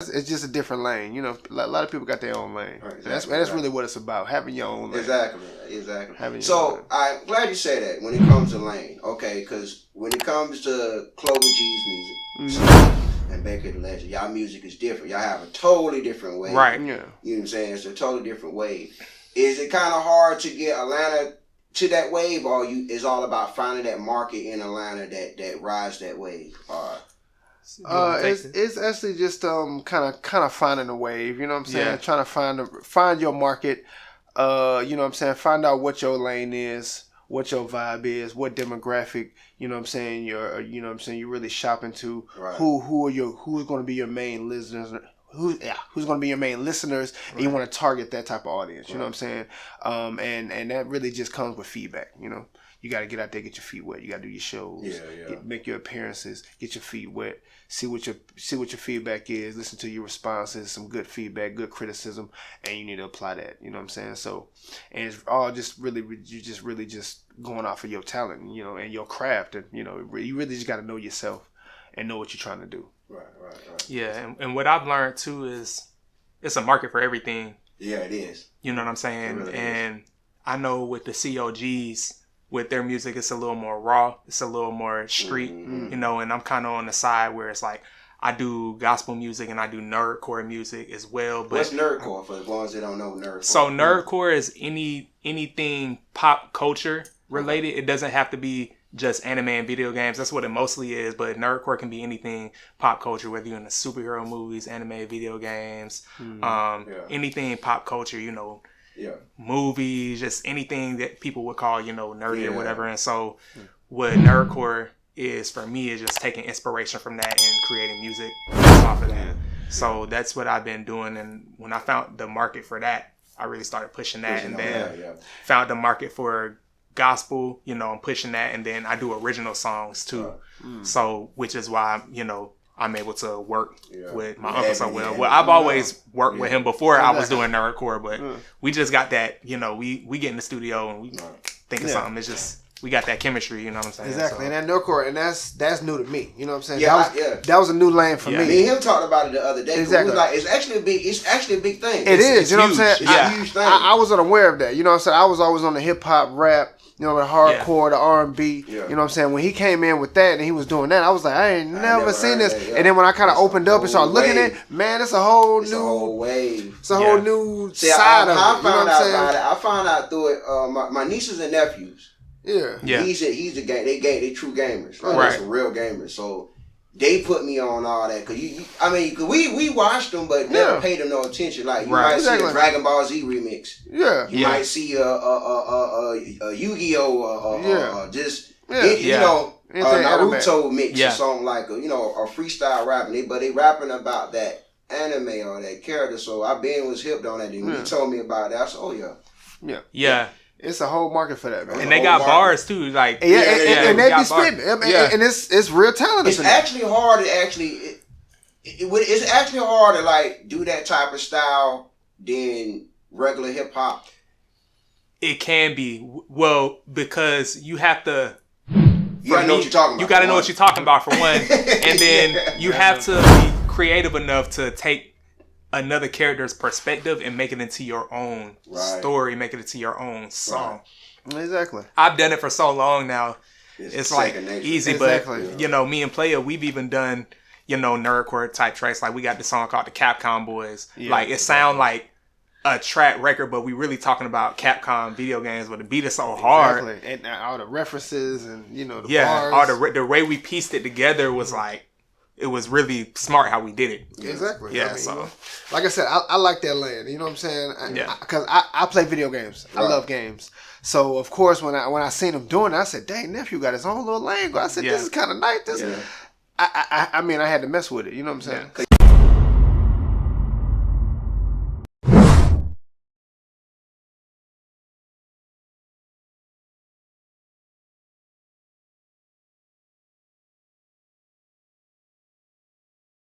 It's just a different lane. You know, a lot of people got their own lane. Right, exactly, That's really what it's about, having your own lane. Exactly. So I'm glad you say that when it comes to lane, okay? Because when it comes to Clover G's music, and Baker the Legend, y'all music is different. Y'all have a totally different wave. Right. Yeah. You know what I'm saying? It's a totally different wave. Is it kind of hard to get Atlanta to that wave, or is all about finding that market in Atlanta that rides that wave? It's actually just kind of finding a wave. You know what I'm saying? Yeah. Trying to find your market. You know what I'm saying? Find out what your lane is, what your vibe is, what demographic. You know what I'm saying? You're really shopping to. Right. Who's going to be your main listeners? Who's going to be your main listeners? And you want to target that type of audience. You know what I'm saying? And that really just comes with feedback. You know, you got to get out there, get your feet wet. You got to do your shows, make your appearances, get your feet wet. See what your feedback is. Listen to your responses. Some good feedback, good criticism, and you need to apply that. You know what I'm saying? So, and it's all just really just going off of your talent, you know, and your craft, and you know, you really just got to know yourself and know what you're trying to do. Right. Yeah, and what I've learned too is it's a market for everything. Yeah, it is. You know what I'm saying? Really and I know with the COGs, with their music, it's a little more raw. It's a little more street, you know, and I'm kind of on the side where it's like I do gospel music and I do nerdcore music as well. But what's nerdcore for the ones that don't know nerdcore? So nerdcore is anything pop culture related. It doesn't have to be just anime and video games. That's what it mostly is. But nerdcore can be anything pop culture, whether you're in the superhero movies, anime, video games, anything pop culture, you know. Yeah. Movies, just anything that people would call, you know, nerdy or whatever. And so what nerdcore is for me is just taking inspiration from that and creating music off of that. So that's what I've been doing. And when I found the market for that, I really started pushing that. And then found the market for gospel, you know, I'm pushing that. And then I do original songs too. So, which is why, you know, I'm able to work with my uncle so well. Well, I've always worked with him before I was doing nerdcore, but we just got that, you know, we get in the studio and we think of something. It's just, we got that chemistry, you know what I'm saying? Exactly. So. And that nerdcore, and that's new to me. You know what I'm saying? Yeah, that was a new lane for me. Me and him talked about it the other day. Exactly. Like, it's actually a big thing. It's you know huge. what I'm saying? It's a huge thing. I was unaware of that. You know what I'm saying? I was always on the hip hop, rap, you know, the hardcore, the R&B. You know what I'm saying? When he came in with that and he was doing that, I was like, I ain't never seen this. And then when I kind of opened up and started looking at it, man, it's a whole wave. It's a whole new side of it. I found out about it. I found out through it. My nieces and nephews. Yeah. He's a game. They true gamers. Right. They're some real gamers. So they put me on all that because we watched them, but never paid them no attention. Like you might see a Dragon Ball Z remix. Yeah. You might see a Yu-Gi-Oh. You know, a Naruto mix or something like a freestyle rapping. But they rapping about that anime or that character. So I was hipped on that. And when he told me about that, I said, oh yeah. It's a whole market for that, man. And they got bars too, like and they be spitting. And it's real talent. It's actually hard to it's actually hard to like do that type of style than regular hip hop. It can be because you have to. You gotta know what you're talking about. You gotta know what you're talking about for one, and then you have to be creative enough to take another character's perspective and make it into your own story, make it into your own song. Exactly. I've done it for so long now. It's like easy, exactly. But you know, me and Playa, we've even done, you know, nerdcore type tracks. Like we got the song called the Capcom Boys. Like it sound like a track record, but we really talking about Capcom video games, but the beat is so hard. Exactly. And all the references and the bars. all the way we pieced it together was like, it was really smart how we did it. Exactly. Yeah. I mean, like I said, I like that lane. You know what I'm saying? Because I play video games. I love games. So of course, when I seen him doing it, I said, "Dang, nephew got his own little lane." I said, "This is kind of nice." I mean, I had to mess with it. You know what I'm saying?